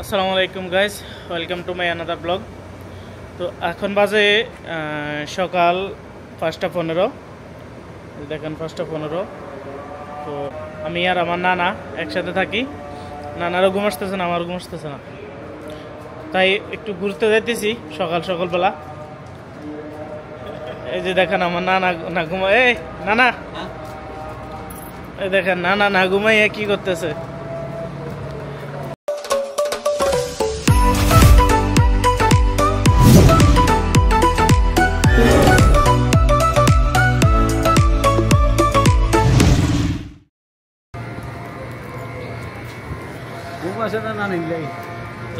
আসসালামু আলাইকুম guys, welcome to my another blog. তো এখন বাজে সকাল 5:15। দেখেন 5:15। তো আমি আর আমার নানা একসাথে থাকি। নানারও ঘুম আসতেছে না, আমারও ঘুম আসতেছে না, তাই একটু ঘুরতে যাইতেছি সকালবেলা। এই যে দেখেন আমার নানা না ঘুমায়, এই নানা, এই দেখেন নানা না ঘুমাইয়া কি করতেছে।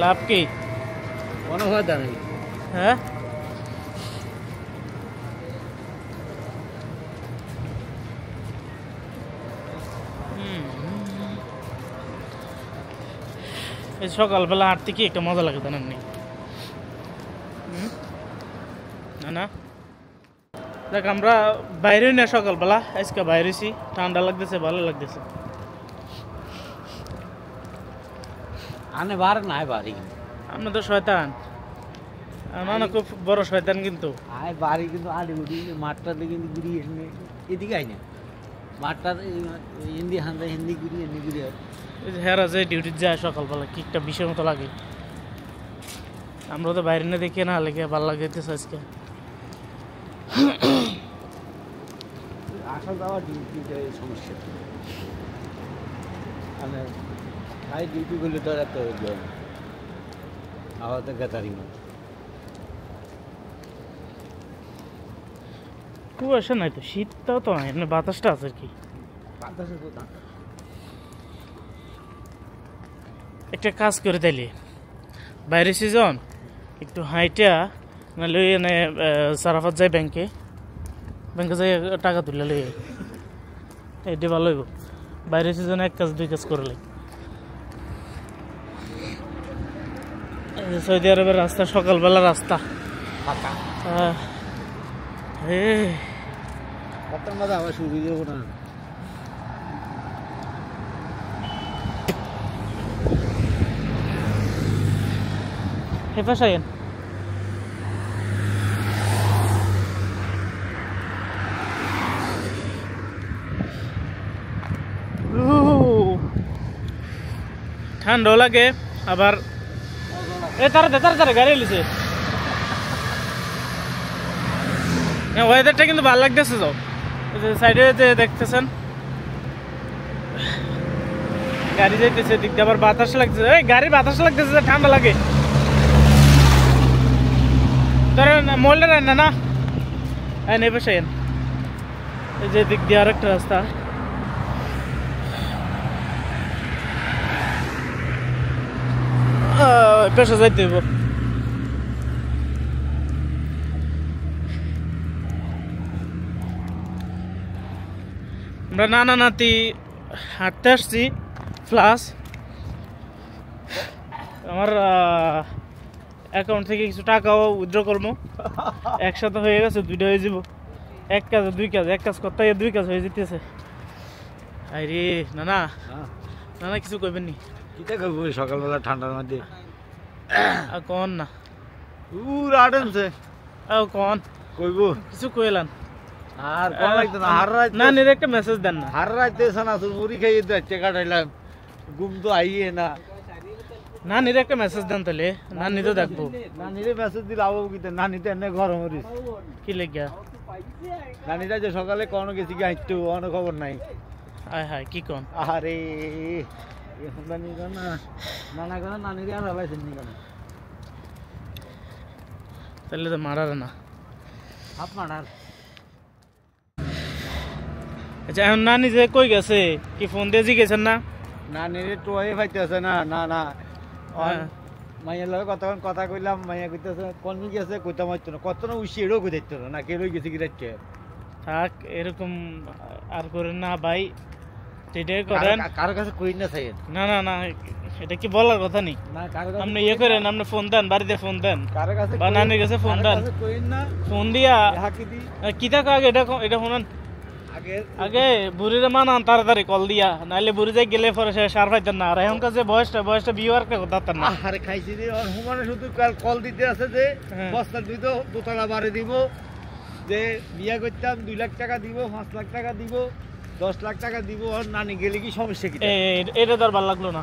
লাভ কি কোনো কথা নেই। হ্যাঁ, এই সকালবেলা হাঁটতে কি একটা মজা লাগে জানেন নি? না দেখ, আমরা বাইরে না সকালবেলা, আজকে বাইরেছি, ঠান্ডা লাগতেছে, ভালো লাগতেছে। আনে বার নাই বাড়ি, আমরা তো শয়তান, না খুব বড় শয়তান কিন্তু। আয় বাড়ি কিন্তু আড়ি উড়ি মাঠটাতে কিন্তু ঘুরি এদিকে আই না, মাঠটা হিন্দি হান্দা হিন্দি ঘুরি এমনি ঘুরি। হেরা যে ডিউটি যায় সকালবেলা কি একটা বিষয়ের মতো লাগে। আমরা তো বাইরে না দেখি না, লেগে ভালো লাগতেছে আজকে। আসা যাওয়া ডিউটিতে সমস্যা, মানে তাই ডিউটি করলে তো এত আবার তো গেতারি না। কুয়াশা নাই তো, শীতটাও তো নাই, এমনি বাতাসটা আছে আর কি। বাতাসে তো একটা কাজ করে তাইলে বাইরে সিজন একটু হাইটা না লই এনে সারাফাত যায় ব্যাংকে যাই টাকা তুলে লই, এটা ভালো হইব। বাইরে সিজনে এক কাজ দুই কাজ করলে। সৌদি আরবের রাস্তা, সকালবেলা রাস্তা ফাঁকা, কতটার মধ্যে আবার শুরু দেবো না। হেফাসাইন ঠান্ডাও লাগে আবার। তাড়াতাড়ি গাড়ি এলিছে, ওয়েদারটা কিন্তু ভালো লাগতেছে। তো সাইডে যে দেখতেছেন গাড়ি যাইতেছে, দিক দিয়ে আবার বাতাস লাগতেছে। এই গাড়ির বাতাস লাগতেছে, ঠান্ডা লাগে। তোর মোল্ডার না নেবে সেন, এই যে দিক দিয়ে আরেকটা রাস্তা। পেশা যাইতে হইব। আমরা নানা নাতি হাঁটতে আসছি প্লাস আমার অ্যাকাউন্ট থেকে কিছু টাকাও উইথড্র করবো। একসাথে হয়ে গেছে, দুইটা হয়ে যাব। এক কাজে দুই কাজ, এক কাজ করতে গিয়ে দুই কাজ হয়ে যেতেছে। আরে নানা নানা কিছু কইবেন নি? কিটা করবো সকালবেলা ঠান্ডার মধ্যে? কন না আটেনছে কন কইব কিছু কইলান আর কোন লাগতো না। হার রাত না নিরে একটা মেসেজ দেন না। হার রাতে সানা তুই মুড়ি খাইয়ে যাচ্ছে কাটাইলাম, ঘুম তো আইয়ে না। না নিরে একটা মেসেজ দেন তাহলে, না নিতে দেখবো। নানিরে মেসেজ দিলে আবু কিতে নানিতে এনে গরম হরিস কি লেগা? নানিরা যে সকালে কোনো গেছি কি হাইটু অনেক খবর নাই। হায় হায় কি কন? আরে এখন নানি না নানা কেন নানিরে আর হালাইছেন নি কেন? তাহলে তো মারার না হাফ মারার। আচ্ছা এখন নানি যে কই গেছে, কি ফোন দিয়ে জিগেছেন না? নানিরে টোয়ে পাইতেছে না। না না মাইয়ার লগে কতক্ষণ কথা কইলাম, মাইয়া কইতেছে কোন গেছে কইতাম হইতো না, কত না উইসি এড়ো কই দিত না, কে লই গেছে কি রাখছে। থাক এরকম আর করেন না ভাই, যেটাই করেন কারো কাছে কই না চাই না না না, এটা কি বলার কথা নেই। না কারো কাছে আপনি ইয়ে করেন, আপনি ফোন দেন, বাড়িতে ফোন দেন, কারো কাছে বা নানির কাছে ফোন দেন, কই না ফোন দিয়া হাকি দি কি থাকা আগে এটা এটা শুনেন। আগে বুড়িরে মানান তাড়াতাড়ি কল দিয়া, নাইলে বুড়ি যাই গেলে পরে সে সার পাইতেন না। আর এখনকার যে বয়সটা বিয়ে আর করতেন না। আরে খাইছি রে, হুমানে শুধু কল দিতে আছে যে বস্তা দিত, দোতলা বাড়ি দিব, যে বিয়া করতাম 2 লাখ টাকা দিব, 5 লাখ টাকা দিব, 10 লাখ টাকা দিব। আর নানি গেলে কি সমস্যা কি? এটা তো আর ভালো লাগলো না।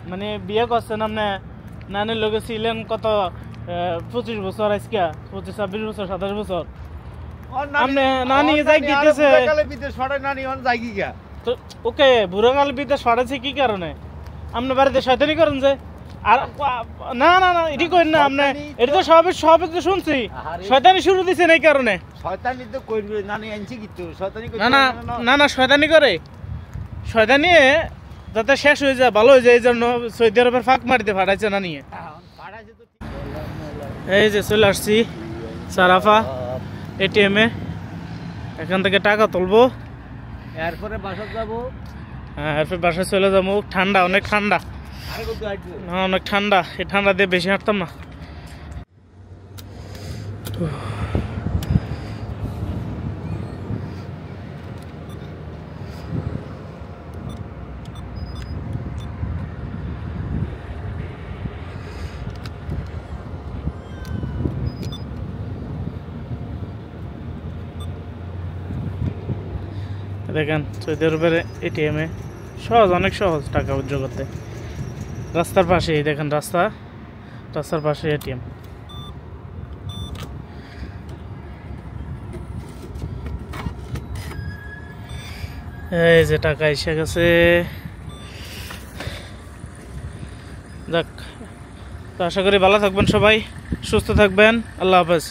মানে বিয়ে করছেন আপনি, নানির লোকে ছিলেন কত 25 বছর, আজকে 25, 26 বছর, 27 বছর। আপনি নানি যাই গিয়েছে বিদেশ ছড়াই, নানি অন যাই গিয়া তো ওকে বুড়ো কাল বিদেশ ছড়াচ্ছে কি কারণে? আপনি বাড়িতে শয়তানি করেন যে? আর না না না, এটি করেন না আপনি। এটা তো সবে তো শুনছি শয়তানি শুরু দিচ্ছেন এই কারণে। শয়তানি তো করবে, নানি আনছি কিন্তু শয়তানি না না না না, শয়তানি করে, শয়তানি যাতে শেষ হয়ে যায়, ভালো হয়ে যায়, এই জন্য সৌদি আরবের ফাঁক মারিতে ফাটাইছে না নিয়ে। এই যে চলে আসছি সারাফা এটিএম এ, এখান থেকে টাকা তুলবো, এরপরে বাসা যাবো। হ্যাঁ, এরপর বাসায় চলে যাবো। ঠান্ডা, অনেক ঠান্ডা, অনেক ঠান্ডা। এই ঠান্ডা দিয়ে বেশি হাঁটতাম না। দেখেন সৌদি আরবের এটিএম এ সহজ, অনেক সহজ টাকা উইথড্র করতে। রাস্তার পাশেই দেখেন, রাস্তার পাশে এটিএম। এই যে টাকা এসে গেছে। যাক, তো আশা করি ভালো থাকবেন সবাই, সুস্থ থাকবেন। আল্লাহ হাফেজ।